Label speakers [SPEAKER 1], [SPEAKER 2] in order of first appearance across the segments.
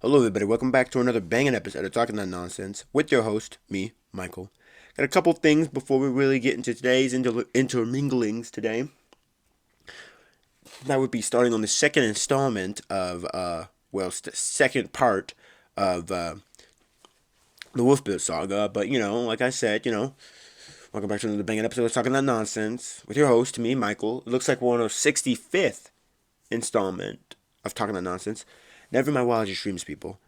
[SPEAKER 1] Hello, everybody. Welcome back to another banging episode of Talking That Nonsense with your host, me, Michael. Got a couple things before we really get into today's interminglings today. That would be starting on the second installment of, second part of the Wolfbeard Saga. But, like I said, welcome back to another banging episode of Talking That Nonsense with your host, me, Michael. It looks like we're on our 65th installment of Talking That Nonsense. Never my wildest dreams, people.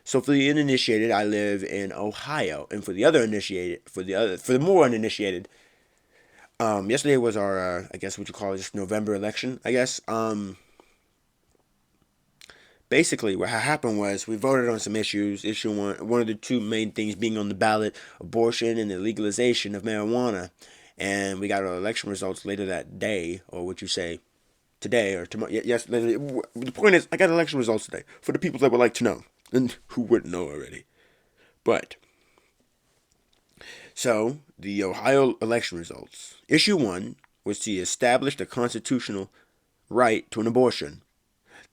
[SPEAKER 1] So for the uninitiated, I live in Ohio, and for the other initiated, for the more uninitiated, yesterday was our, I guess what you call it, just November election, I guess. Basically, what happened was we voted on some issues. Issue one of the two main things being on the ballot: abortion and the legalization of marijuana. And we got our election results later that day, or what you say, today or tomorrow. Yes, the point is, I got election results today for the people that would like to know and who wouldn't know already. But so the Ohio election results. Issue one was to establish the constitutional right to an abortion.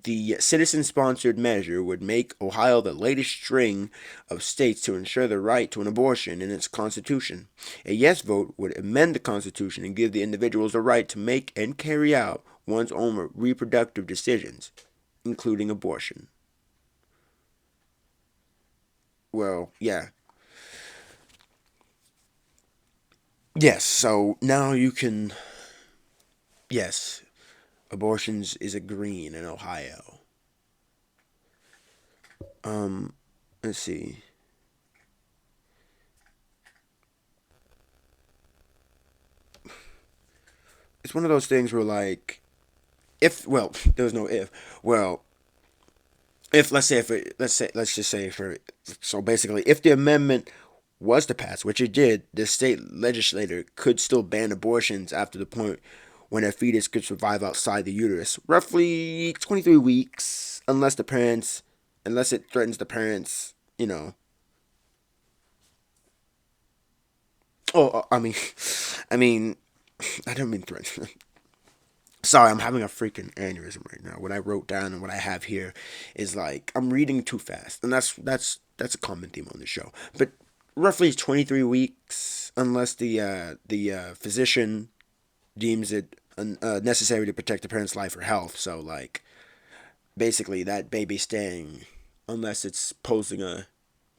[SPEAKER 1] The citizen-sponsored measure would make Ohio the latest string of states to ensure the right to an abortion in its constitution. A yes vote would amend the constitution and give the individuals the right to make and carry out one's own reproductive decisions, including abortion. Well, yeah. Yes, so now you can. Yes, abortions is a green in Ohio. Let's see. It's one of those things where, like, if, well, there's no if. Well, if, let's just say, so basically, if the amendment was to pass, which it did, the state legislator could still ban abortions after the point when a fetus could survive outside the uterus, roughly 23 weeks, unless it threatens the parents, I mean, I mean, I don't mean threaten. Sorry, I'm having a freaking aneurysm right now. What I wrote down and what I have here is like I'm reading too fast, and that's a common theme on the show. But roughly 23 weeks, unless the physician deems it necessary to protect the parent's life or health. So like basically that baby staying, unless it's posing a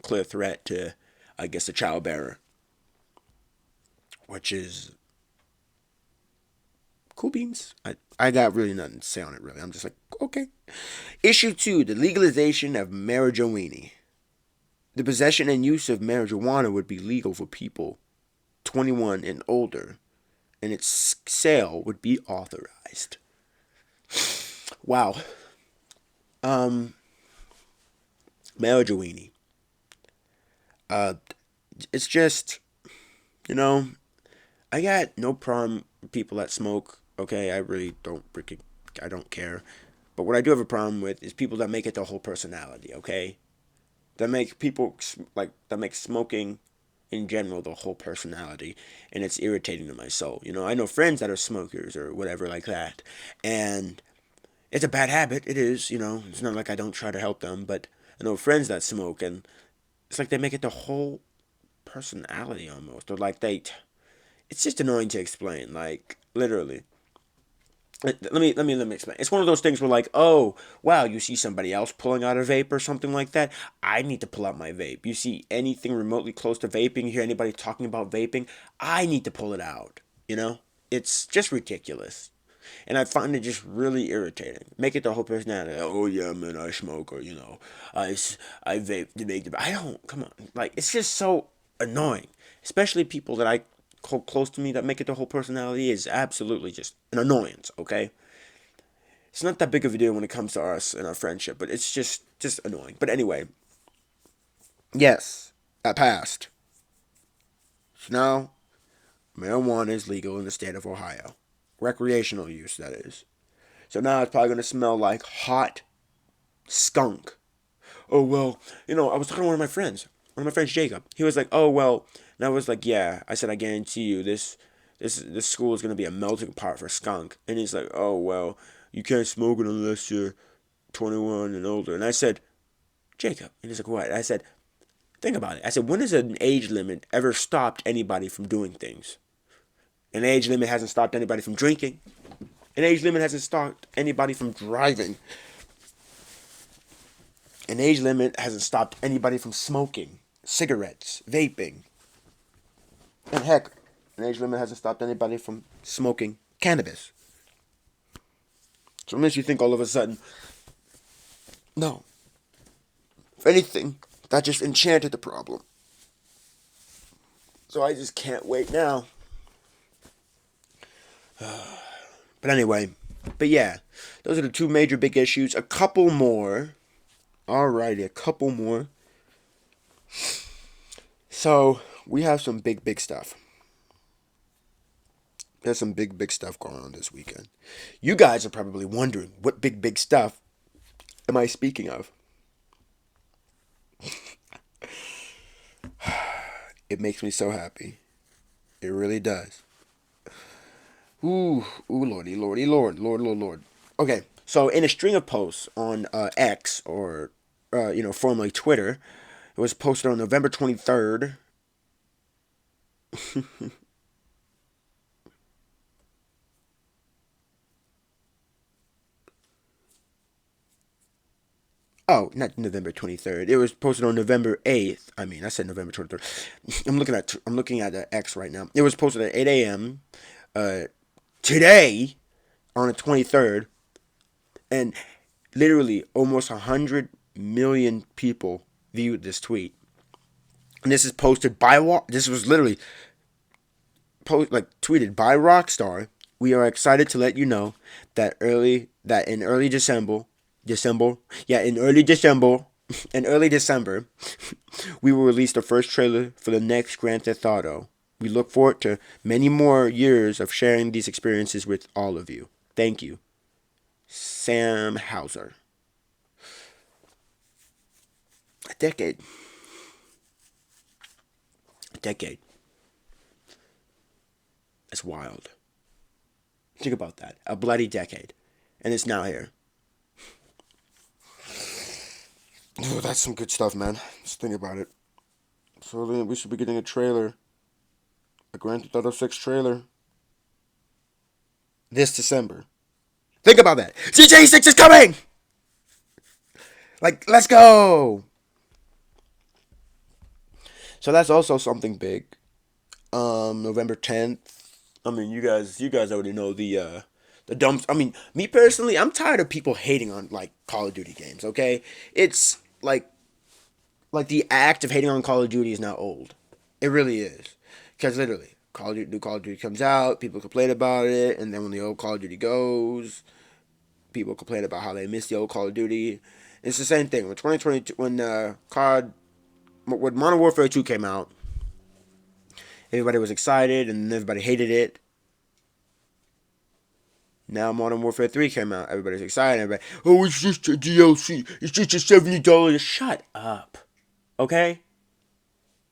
[SPEAKER 1] clear threat to, I guess, the child bearer, which is cool beans. I got really nothing to say on it, really. I'm just like, okay. Issue 2, the legalization of marijuana. The possession and use of marijuana would be legal for people 21 and older, and its sale would be authorized. Wow. Um, Marijuana. Uh, it's just, you know, I got no problem with people that smoke. Okay, I really I don't care. But what I do have a problem with is people that make it their whole personality. Okay, that make that make smoking in general the whole personality, and it's irritating to my soul. I know friends that are smokers or whatever like that, and it's a bad habit. It is. It's not like I don't try to help them, but I know friends that smoke, and it's like they make it the whole personality almost, or like it's just annoying to explain. Like literally, let me explain. It's one of those things where like, oh wow, you see somebody else pulling out a vape or something like that. I need to pull out my vape. You see anything remotely close to vaping, you hear anybody talking about vaping, I need to pull it out. You know, it's just ridiculous. And I find it just really irritating. Make it the whole personality. Oh yeah, man, I smoke, or I vape to make the. I don't. Come on, like it's just so annoying. Especially people that I call close to me that make it the whole personality is absolutely just an annoyance. Okay, it's not that big of a deal when it comes to us and our friendship, but it's just annoying. But anyway, yes, that passed. So now marijuana is legal in the state of Ohio, recreational use that is. So now it's probably gonna smell like hot skunk. Oh well, I was talking to one of my friends, Jacob. He was like, oh well, and I was like, yeah. I said, I guarantee you, this school is gonna be a melting pot for skunk. And he's like, oh well, you can't smoke it unless you're 21 and older. And I said, Jacob. And he's like, what? I said, think about it. I said, when has an age limit ever stopped anybody from doing things? An age limit hasn't stopped anybody from drinking. An age limit hasn't stopped anybody from driving. An age limit hasn't stopped anybody from smoking, cigarettes, vaping. And heck, an age limit hasn't stopped anybody from smoking cannabis. So it makes you think all of a sudden, no. If anything, that just enchanted the problem. So I just can't wait now. But anyway, but yeah, those are the two major big issues. A couple more. Alrighty, a couple more. So, we have some big stuff. There's some big stuff going on this weekend. You guys are probably wondering, what big stuff am I speaking of? It makes me so happy. It really does. Ooh, lordy, lord. Okay, so in a string of posts on X, or, formerly Twitter, it was posted on November 23rd. Oh, not November 23rd. It was posted on November 8th. I said November 23rd. I'm looking at the X right now. It was posted at 8 a.m. Today, on the 23rd, and literally almost 100 million people viewed this tweet. And this is posted by this was literally tweeted by Rockstar. We are excited to let you know that in early December, we will release the first trailer for the next Grand Theft Auto. We look forward to many more years of sharing these experiences with all of you. Thank you. Sam Hauser. A decade. That's wild. Think about that. A bloody decade. And it's now here. Oh, that's some good stuff, man. Just think about it. So then we should be getting a trailer. A Grand Theft Auto 6 trailer. This December. Think about that. GTA 6 is coming! Let's go! So that's also something big. November 10th. You guys already know the dumps. Me personally, I'm tired of people hating on Call of Duty games. Okay, it's like the act of hating on Call of Duty is now old. It really is, because literally, new Call of Duty comes out, people complain about it, and then when the old Call of Duty goes, people complain about how they miss the old Call of Duty. It's the same thing. When 2022, when Modern Warfare 2 came out, everybody was excited and everybody hated it. Now Modern Warfare 3 came out. Everybody's excited. Everybody, oh, it's just a DLC. It's just a $70. Shut up. Okay?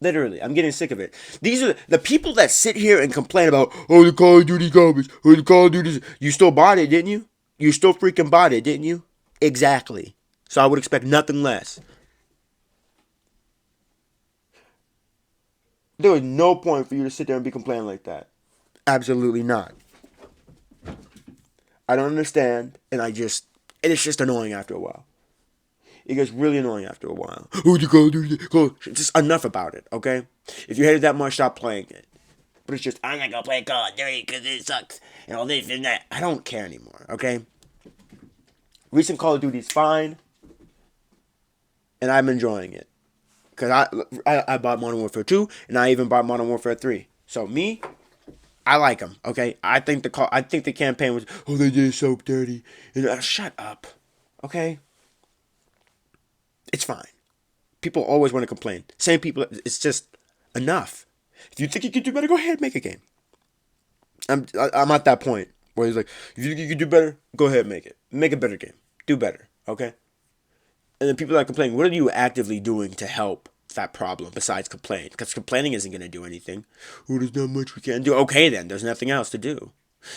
[SPEAKER 1] Literally, I'm getting sick of it. These are the people that sit here and complain about, oh, the Call of Duty garbage. Oh, the Call of Duty. You still bought it, didn't you? You still freaking bought it, didn't you? Exactly. So I would expect nothing less. There was no point for you to sit there and be complaining like that. Absolutely not. I don't understand, and it's just annoying after a while. It gets really annoying after a while. Oh, you go do it. Just enough about it, okay? If you hate it that much, stop playing it. But it's just, I'm not gonna play Call of Duty because it sucks, and all this and that. I don't care anymore, okay? Recent Call of Duty is fine, and I'm enjoying it. Because I bought Modern Warfare 2, and I even bought Modern Warfare 3. So me, I like them, okay? I think the campaign was, oh, they did so dirty. And shut up, okay? It's fine. People always want to complain. Same people, it's just enough. If you think you can do better, go ahead and make a game. I'm at that point where he's like, if you think you can do better, go ahead and make it. Make a better game. Do better, okay? And then people are complaining, what are you actively doing to help that problem besides complain? Because complaining isn't going to do anything. Oh, there's not much we can do. Okay, then. There's nothing else to do.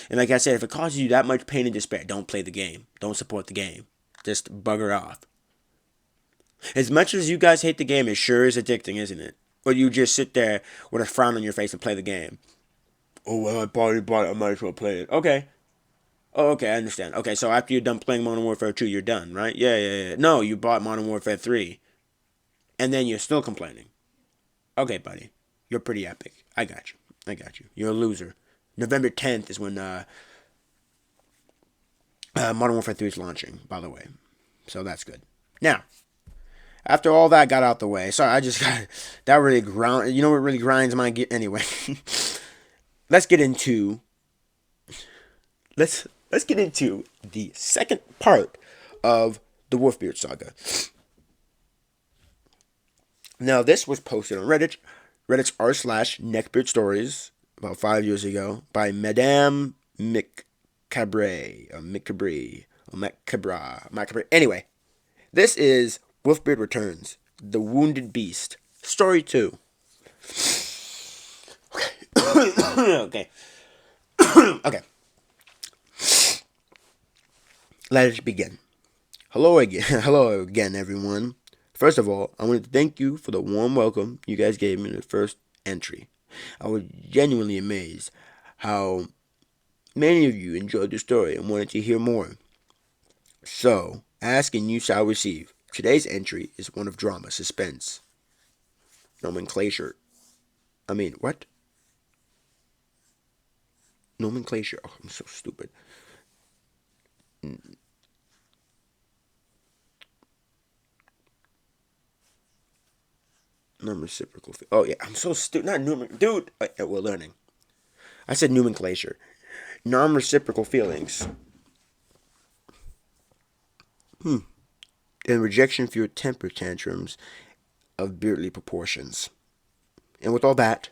[SPEAKER 1] And like I said, if it causes you that much pain and despair, don't play the game. Don't support the game. Just bugger off. As much as you guys hate the game, it sure is addicting, isn't it? Or you just sit there with a frown on your face and play the game. Oh, well, I already bought it. I might as well play it. Okay. Oh, okay, I understand. Okay, so after you're done playing Modern Warfare 2, you're done, right? Yeah, yeah, yeah. No, you bought Modern Warfare 3, and then you're still complaining. Okay, buddy. You're pretty epic. I got you. I got you. You're a loser. November 10th is when Modern Warfare 3 is launching, by the way. So that's good. Now, after all that got out the way, sorry, I just got that really ground. You know what really grinds my gear? Anyway, let's get into let's get into the second part of the Wolfbeard saga. Now, this was posted on Reddit's r/neckbeard stories about 5 years ago by Madame McCabre or McCabre or Macabra. Anyway, this is Wolfbeard Returns, The Wounded Beast, Story 2. Okay. Okay. Let us begin. Hello again. Hello again, everyone. First of all, I wanted to thank you for the warm welcome you guys gave me in the first entry. I was genuinely amazed how many of you enjoyed the story and wanted to hear more. So, ask and you shall receive. Today's entry is one of drama, suspense, nomenclature. What? Nomenclature. Oh, I'm so stupid. Non-reciprocal. Oh, yeah, I'm so stupid. Not numer. Dude, we're learning. I said nomenclature. Non-reciprocal feelings. And rejection for your temper tantrums of beardly proportions. And with all that,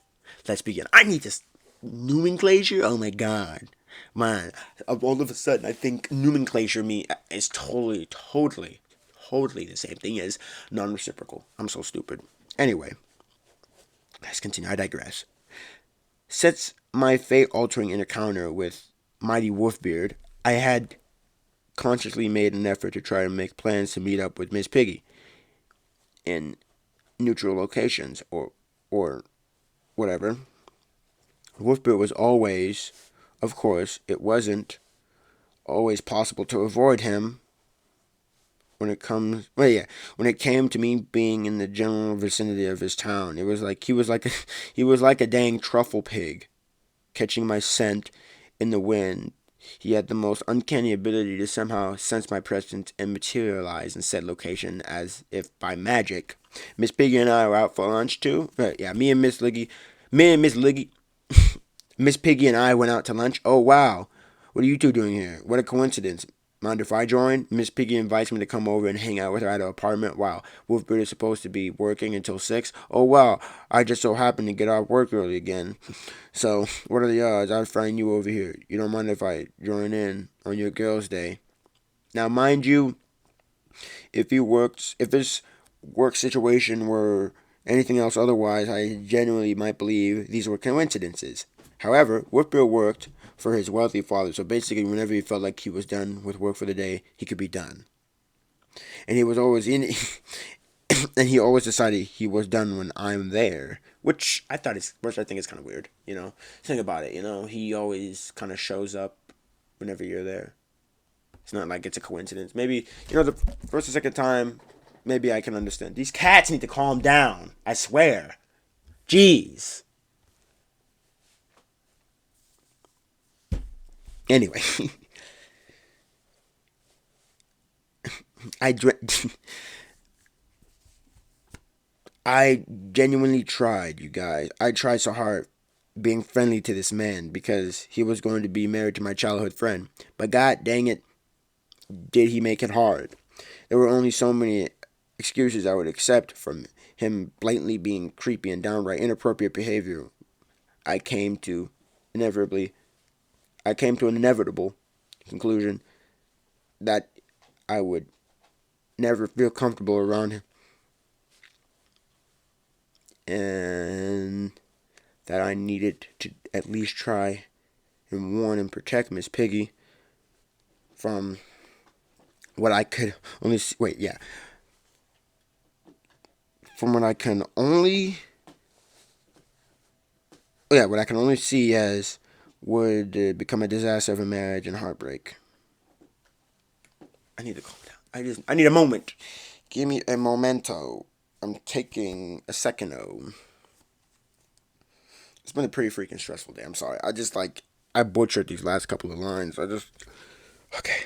[SPEAKER 1] let's begin. I need this nomenclature. Oh my god, man! All of a sudden, I think nomenclature is totally the same thing as non-reciprocal. I'm so stupid. Anyway, let's continue. I digress. Since my fate-altering encounter with Mighty Wolfbeard, I had consciously made an effort to try to make plans to meet up with Miss Piggy in neutral locations or whatever. Wolfbeard was always, of course, it wasn't always possible to avoid him when it came to me being in the general vicinity of his town. It was like he was like a dang truffle pig, catching my scent in the wind. He had the most uncanny ability to somehow sense my presence and materialize in said location as if by magic. Miss Piggy and I were out for lunch too. Yeah, me and Miss Liggy, Miss Piggy and I went out to lunch. Oh wow, what are you two doing here? What a coincidence. Mind if I join? Miss Piggy invites me to come over and hang out with her at her apartment. Wow, Wolfbeard is supposed to be working until 6. Oh wow, I just so happened to get off work early again. So, what are the odds I'd find you over here? You don't mind if I join in on your girls' day? Now, mind you, if this work situation were anything else otherwise, I genuinely might believe these were coincidences. However, Wolfbeard worked for his wealthy father, so basically whenever he felt like he was done with work for the day, he could be done. And he was always in and he always decided he was done when I'm there, which I think is kind of weird, Think about it, he always kind of shows up whenever you're there. It's not like it's a coincidence. Maybe, the first or second time, maybe I can understand. These cats need to calm down. I swear. Jeez. Anyway. I I genuinely tried, you guys. I tried so hard being friendly to this man because he was going to be married to my childhood friend. But god dang it, did he make it hard. There were only so many excuses I would accept from him blatantly being creepy and downright inappropriate behavior. I came to inevitably I came to an inevitable conclusion that I would never feel comfortable around him, and that I needed to at least try and warn and protect Miss Piggy from what I could only see. Wait, yeah. from what I can only, what I can only see as would become a disaster of a marriage and heartbreak. I need to calm down. I need a moment. Give me a momento. I'm taking a second. It's been a pretty freaking stressful day. I'm sorry. I butchered these last couple of lines. Okay.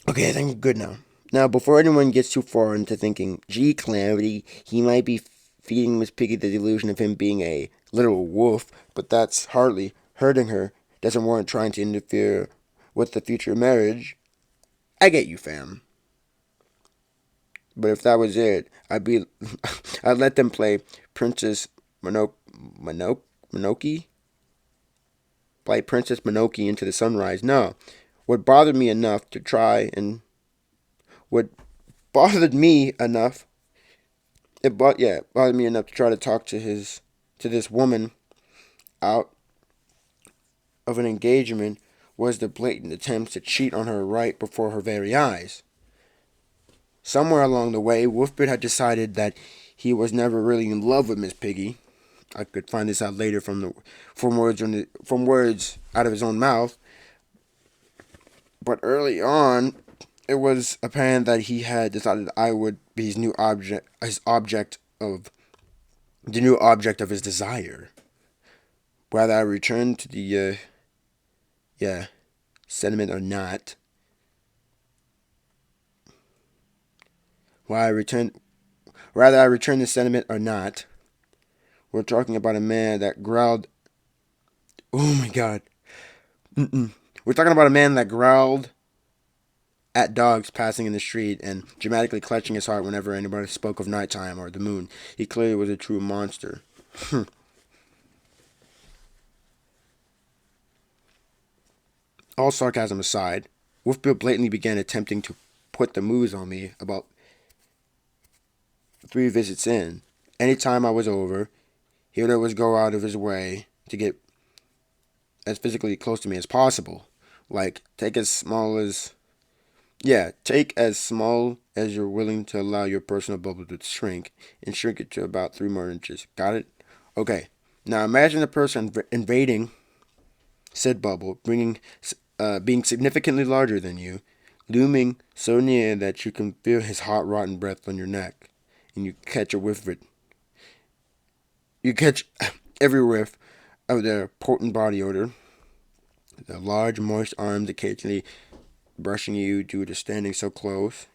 [SPEAKER 1] Okay, I think I'm good now. Now, before anyone gets too far into thinking, gee, Clarity, he might be feeding Miss Piggy the delusion of him being a literal wolf, but that's hardly hurting her. Doesn't warrant trying to interfere with the future marriage. I get you, fam. But if that was it, I'd let them play Princess Monoki? Play Princess Monoki into the sunrise. No. What bothered me enough to try and what bothered me enough it bothered me enough to try to talk to this woman out of an engagement was the blatant attempts to cheat on her right before her very eyes. Somewhere along the way, Wolfbeard had decided that he was never really in love with Miss Piggy. I could find this out later from words out of his own mouth. But early on, it was apparent that he had decided I would be the new object of his desire. Whether I returned to the sentiment or not. Whether I returned the sentiment or not. We're talking about a man that growled. Oh my god. We're talking about a man that growled at dogs passing in the street and dramatically clutching his heart whenever anybody spoke of nighttime or the moon. He clearly was a true monster. All sarcasm aside, Wolfbill blatantly began attempting to put the moves on me about 3 visits in. Anytime I was over, he would always go out of his way to get as physically close to me as possible. Like, take as small as you're willing to allow your personal bubble to shrink, and shrink it to about 3 more inches. Got it? Okay. Now imagine the person invading said bubble, being significantly larger than you, looming so near that you can feel his hot, rotten breath on your neck, and you catch a whiff of it. You catch every whiff of their potent body odor. The large, moist arms occasionally brushing you due to standing so close.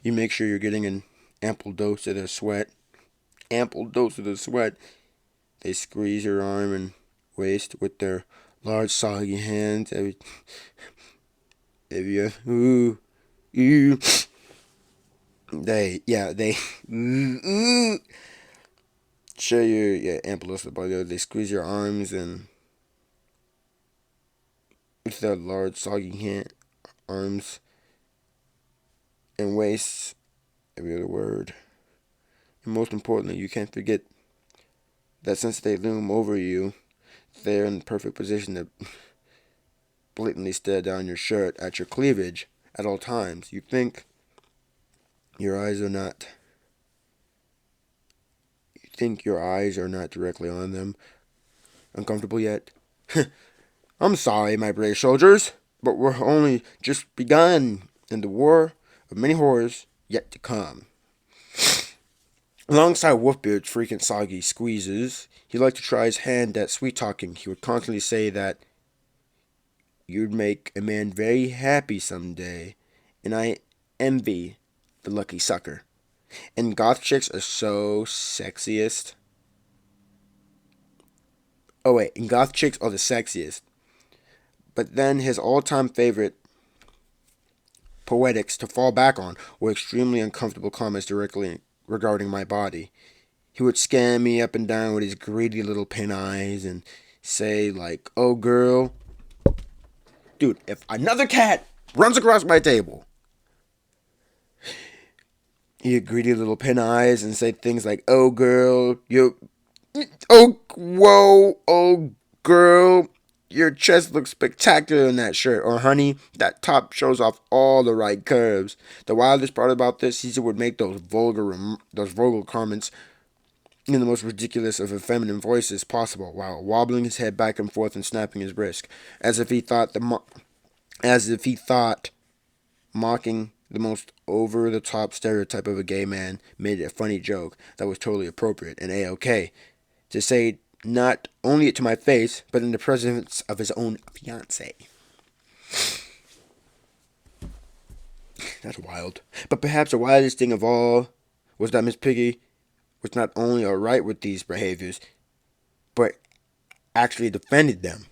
[SPEAKER 1] You make sure you're getting an ample dose of their sweat. Ample dose of the sweat. They squeeze your arm and waist with their large, soggy hands. They share your ample dose of body. They squeeze your arms and with their large, soggy arms and waist. Every other word. And most importantly, you can't forget that since they loom over you, they're in the perfect position to blatantly stare down your shirt at your cleavage at all times. You think your eyes are not directly on them. Uncomfortable yet? I'm sorry, my brave soldiers, but we're only just begun in the war of many horrors yet to come. Alongside Wolfbeard's freaking soggy squeezes, he liked to try his hand at sweet-talking. He would constantly say that you'd make a man very happy someday, and I envy the lucky sucker. And goth chicks are so sexiest. Oh wait, and goth chicks are the sexiest. But then his all-time favorite poetics to fall back on were extremely uncomfortable comments directly regarding my body. He would scan me up and down with his greedy little pin eyes and say like, "Oh girl, dude, if another cat runs across my table," he had greedy little pin eyes and say things like, "Oh girl, oh girl, your chest looks spectacular in that shirt. Or, honey, that top shows off all the right curves. The wildest part about this, Caesar would make those vulgar comments in the most ridiculous of effeminate voices possible, while wobbling his head back and forth and snapping his wrist, as if he thought mocking the most over-the-top stereotype of a gay man made it a funny joke that was totally appropriate and A-OK. To say not only to my face, but in the presence of his own fiancée. That's wild. But perhaps the wildest thing of all was that Miss Piggy was not only alright with these behaviors, but actually defended them.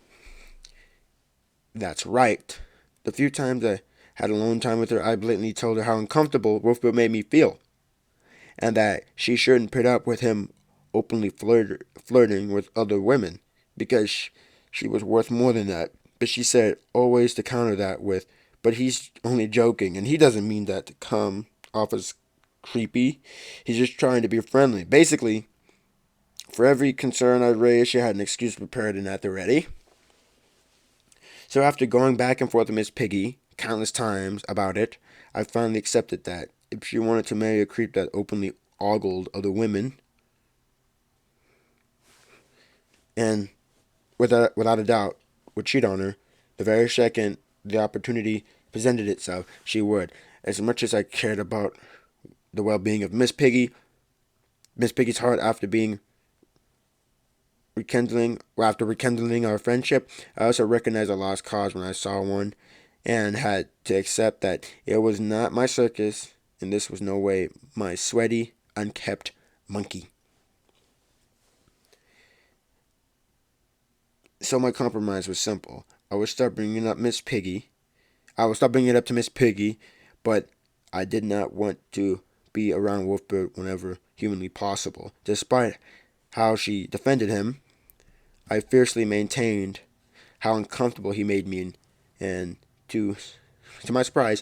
[SPEAKER 1] That's right. The few times I had alone time with her, I blatantly told her how uncomfortable Wolfbill made me feel, and that she shouldn't put up with him openly flirting with other women, because she was worth more than that. But she said always to counter that with, but he's only joking, and he doesn't mean that to come off as creepy. He's just trying to be friendly. Basically, for every concern I raised, she had an excuse prepared and at the ready. So after going back and forth with Miss Piggy countless times about it, I finally accepted that if she wanted to marry a creep that openly ogled other women, and without a doubt would cheat on her, the very second the opportunity presented itself, she would. As much as I cared about the well-being of Miss Piggy's heart after rekindling our friendship, I also recognized a lost cause when I saw one, and had to accept that it was not my circus, and this was no way my sweaty, unkept monkey. So my compromise was simple. I would stop bringing it up to Miss Piggy, but I did not want to be around Wolfbird whenever humanly possible. Despite how she defended him, I fiercely maintained how uncomfortable he made me, and to my surprise,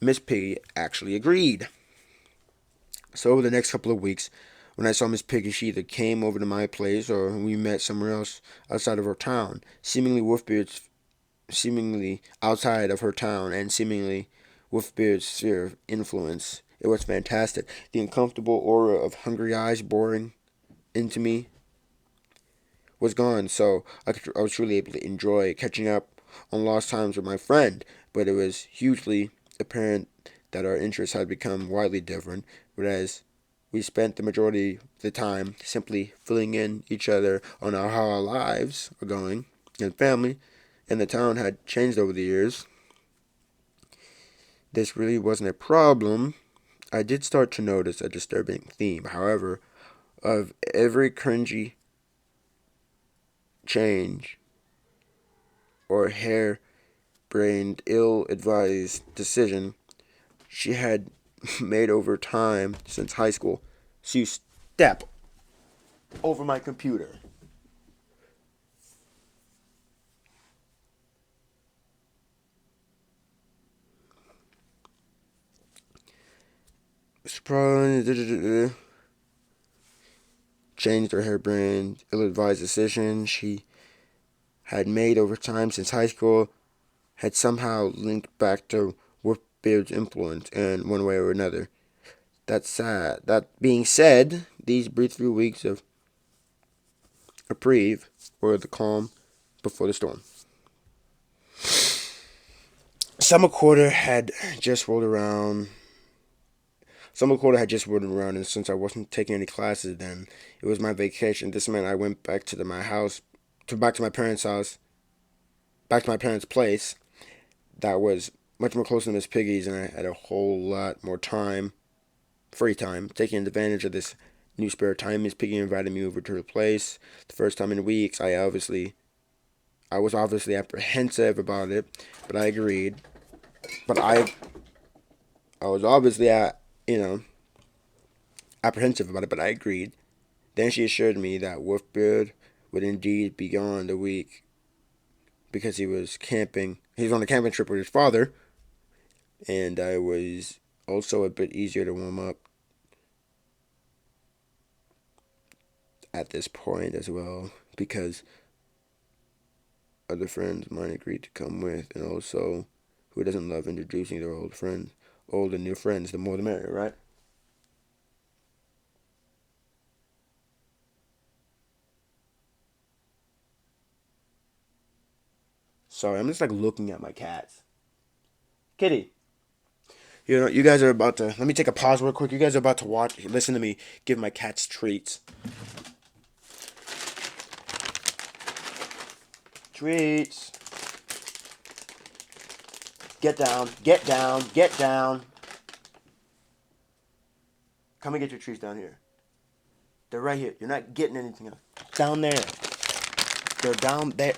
[SPEAKER 1] Miss Piggy actually agreed. So over the next couple of weeks, when I saw Miss Piggy, she either came over to my place or we met somewhere else outside of her town, seemingly outside of her town, and seemingly Wolfbeard's sphere of influence. It was fantastic. The uncomfortable aura of hungry eyes boring into me was gone, so I was truly able to enjoy catching up on lost times with my friend, but it was hugely apparent that our interests had become widely different, whereas we spent the majority of the time simply filling in each other on how our lives are going, and family and the town had changed over the years. This really wasn't a problem. I did start to notice a disturbing theme, however, of every cringy change or hair-brained, ill-advised decision she had made over time since high school. So you step over my computer. Surprise. Changed her hair-brained, ill-advised decision she had made over time since high school had somehow linked back to Wolfbeard's influence in one way or another. That's sad. That being said, these brief few weeks of reprieve were the calm before the storm. Summer quarter had just rolled around. And since I wasn't taking any classes then, it was my vacation. This meant I went back to my parents' house, back to my parents' place. That was much more close to Miss Piggy's, and I had a whole lot more time, free time, taking advantage of this new spare time. Miss Piggy invited me over to her place. The first time in weeks, I was obviously apprehensive about it, but I agreed. But I was obviously apprehensive about it, but I agreed. Then she assured me that Wolfbeard would indeed be gone the week because he was camping. He was on a camping trip with his father, and I was also a bit easier to warm up at this point as well, because other friends of mine agreed to come with, and also, who doesn't love introducing their old friends? Old and new friends, the more the merrier, right? Sorry, I'm just like looking at my cats. Kitty. You know, you guys are about to. Let me take a pause real quick. You guys are about to listen to me give my cats treats. Treats. Get down. Get down. Get down. Come and get your treats down here. They're right here. You're not getting anything else. Down there. They're down there.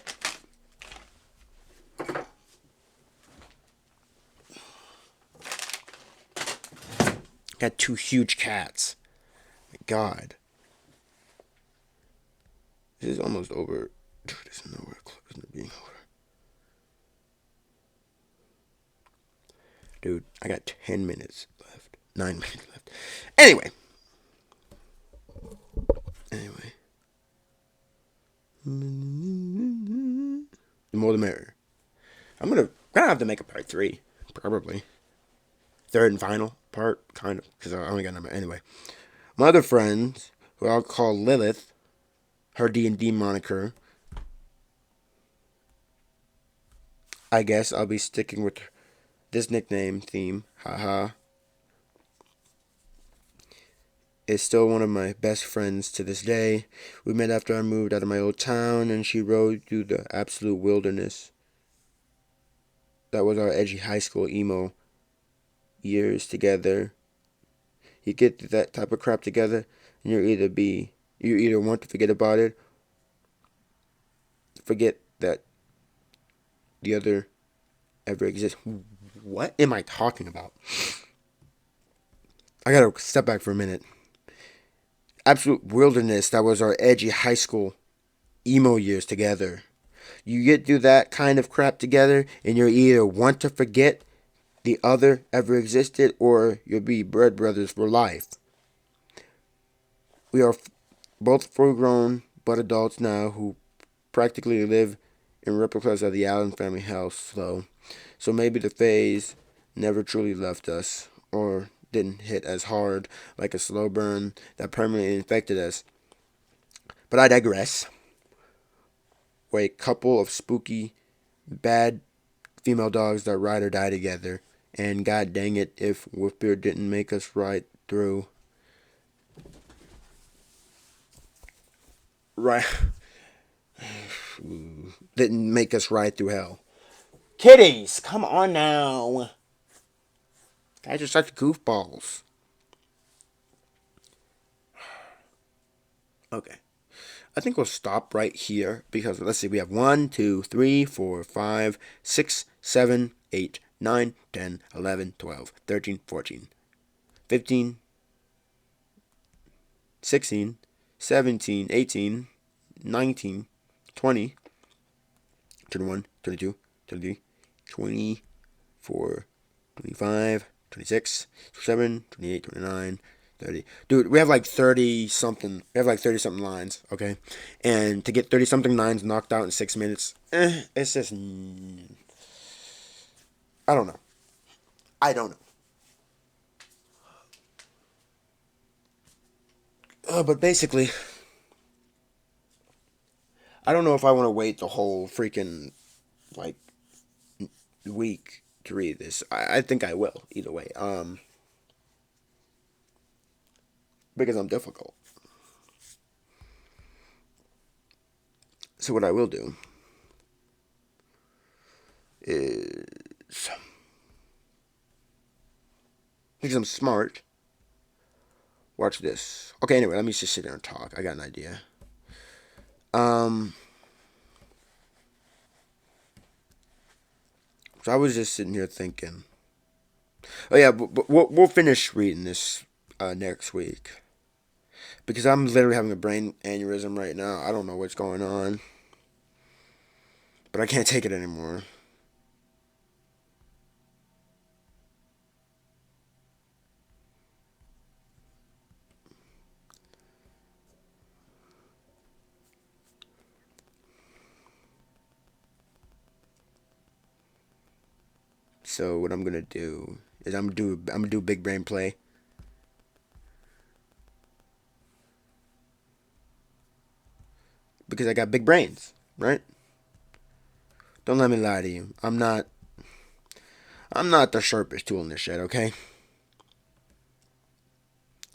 [SPEAKER 1] Got two huge cats. My God. This is almost over. Dude, this is nowhere close to being over. Dude, I got 10 minutes left. 9 minutes left. Anyway. The more the merrier. I'm gonna have to make a part 3. Probably. Third and final part, kind of. Because I only got number. Anyway. My other friends, who I'll call Lilith, her D&D moniker. I guess I'll be sticking with this nickname theme. Haha. Is still one of my best friends to this day. We met after I moved out of my old town, and she rode through the absolute wilderness. That was our edgy high school emo years together. You get that type of crap together, and you either want to forget about it, forget that the other ever exists. What am I talking about? I gotta step back for a minute. Absolute wilderness. That was our edgy high school emo years together. You get through that kind of crap together, and you either want to forget the other ever existed, or you'll be bread brothers for life. We are both full grown but adults now who practically live in replicas of the Allen family house, though. So maybe the phase never truly left us, or didn't hit as hard like a slow burn that permanently infected us. But I digress. We're a couple of spooky, bad female dogs that ride or die together, and god dang it if Wolfbeard didn't make us ride through. Right. Didn't make us ride through hell. Kitties, come on now. Guys are such goofballs. Okay. I think we'll stop right here because let's see, we have 1, 2, 3, 4, 5, 6, 7, 8, 9, 10, 11, 12, 13, 14, 15, 16, 17, 18, 19, 20, 21, 22, 23, 24, 25, 26, 27, 28, 29, 30. Dude, we have like 30 something. We have like 30 something lines, okay? And to get 30 something lines knocked out in 6 minutes, it's just. I don't know. I don't know. But basically, I don't know if I want to wait the whole freaking, like, week to read this. I think I will, either way. Because I'm difficult. So what I will do is, because I'm smart, watch this. Okay, anyway, let me just sit there and talk. I got an idea. So I was just sitting here thinking. Oh yeah, but we'll finish reading this next week. Because I'm literally having a brain aneurysm right now. I don't know what's going on. But I can't take it anymore. So what I'm gonna do is I'm gonna do big brain play. Because I got big brains, right? Don't let me lie to you. I'm not the sharpest tool in this shit, okay?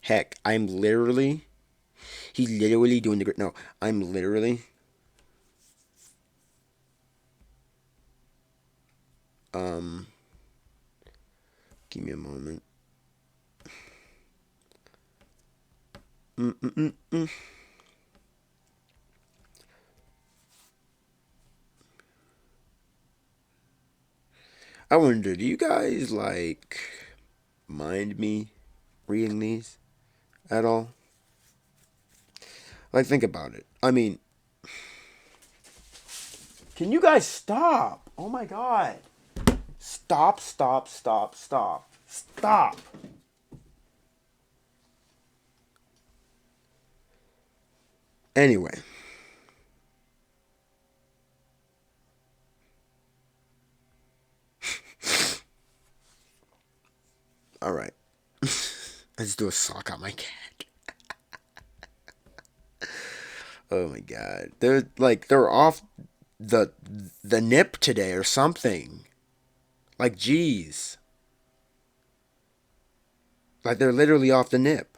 [SPEAKER 1] Heck, he's literally doing the, no, I'm literally, um, give me a moment. Mm-mm-mm-mm. I wonder, do you guys, like, mind me reading these at all? Like, think about it. I mean, can you guys stop? Oh my god. Stop, stop, stop, stop. Stop. Anyway. Alright. Let's do a sock on my cat. Oh my god. They're off the nip today or something. Like, geez. Like, they're literally off the nip.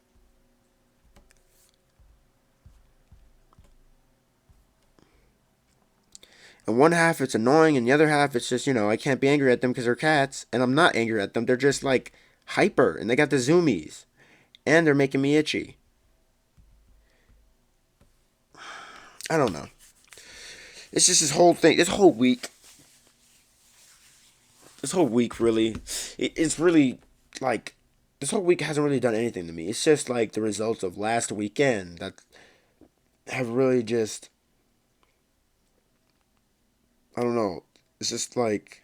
[SPEAKER 1] And one half it's annoying, and the other half it's just, I can't be angry at them because they're cats. And I'm not angry at them. They're just, like, hyper. And they got the zoomies. And they're making me itchy. I don't know. It's just this whole thing. This whole week. This whole week, really. It's really, like, this whole week hasn't really done anything to me. It's just, like, the results of last weekend that have really just, I don't know. It's just, like,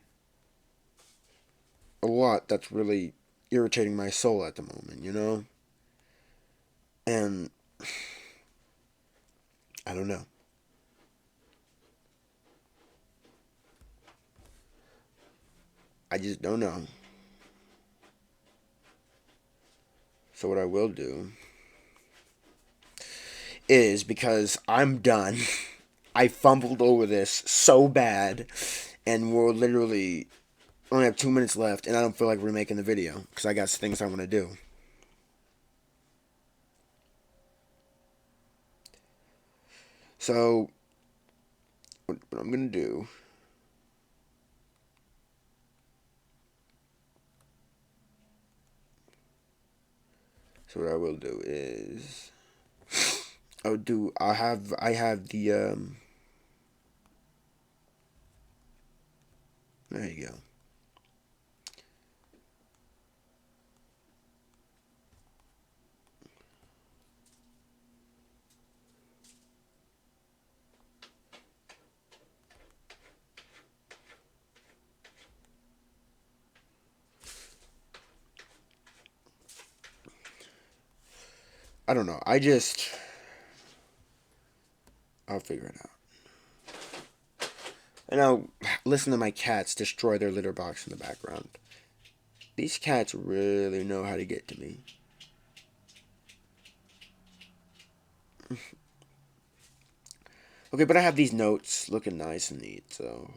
[SPEAKER 1] a lot that's really irritating my soul at the moment. And I don't know. I just don't know. So what I will do is, because I'm done, I fumbled over this so bad, and we're literally only have 2 minutes left, and I don't feel like remaking the video because I got things I want to do. So what I'm gonna do So what I will do is I have the there you go. I don't know. I'll figure it out. And I'll listen to my cats destroy their litter box in the background. These cats really know how to get to me. Okay, but I have these notes looking nice and neat, so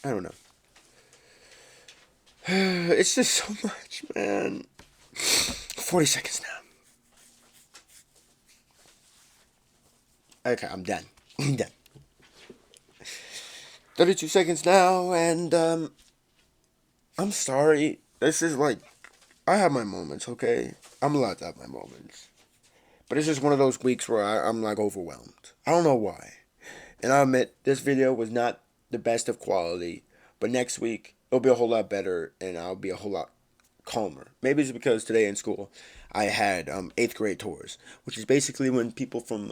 [SPEAKER 1] I don't know. It's just so much, man. 40 seconds now. Okay, I'm done. I'm done. 32 seconds now, and I'm sorry. This is like, I have my moments, okay? I'm allowed to have my moments. But it's just one of those weeks where I'm like overwhelmed. I don't know why. And I admit, this video was not the best of quality. But next week, it'll be a whole lot better and I'll be a whole lot calmer. Maybe it's because today in school, I had 8th grade tours, which is basically when people from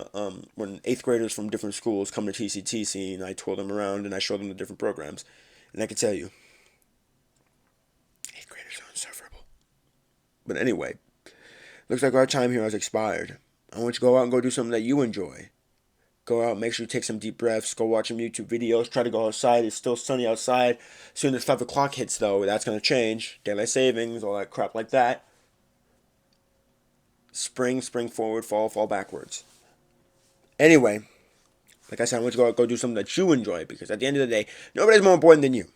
[SPEAKER 1] when 8th graders from different schools come to TCTC, and I tour them around and I show them the different programs. And I can tell you, 8th graders are insufferable. But anyway, looks like our time here has expired. I want you to go out and go do something that you enjoy. Go out, make sure you take some deep breaths, go watch some YouTube videos, try to go outside. It's still sunny outside. As soon as 5 o'clock hits, though, that's going to change. Daylight savings, all that crap like that. Spring, spring forward, fall, fall backwards. Anyway, like I said, I want you to go do something that you enjoy, because at the end of the day, nobody's more important than you.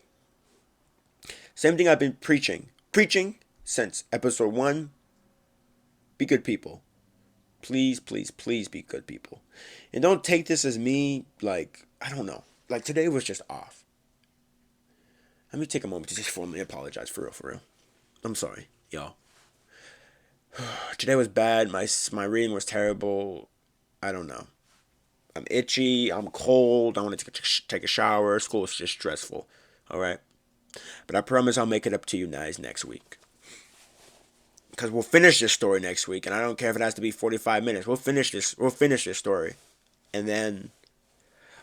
[SPEAKER 1] Same thing I've been preaching since episode 1. Be good people. Please, please, please be good people. And don't take this as me, like, I don't know. Like, today was just off. Let me take a moment to just formally apologize, for real. I'm sorry, y'all. Today was bad. My reading was terrible. I don't know. I'm itchy. I'm cold. I want to take a shower. School is just stressful. All right? But I promise I'll make it up to you guys next week. Because we'll finish this story next week, and I don't care if it has to be 45 minutes. We'll finish this story, and then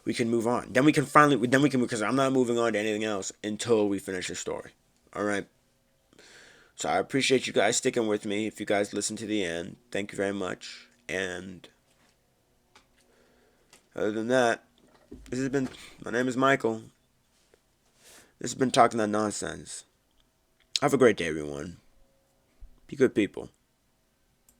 [SPEAKER 1] we can move on. Then we can because I'm not moving on to anything else until we finish the story. All right. So I appreciate you guys sticking with me. If you guys listen to the end, thank you very much. And other than that, my name is Michael. This has been Talking That Nonsense. Have a great day, everyone. Be good people.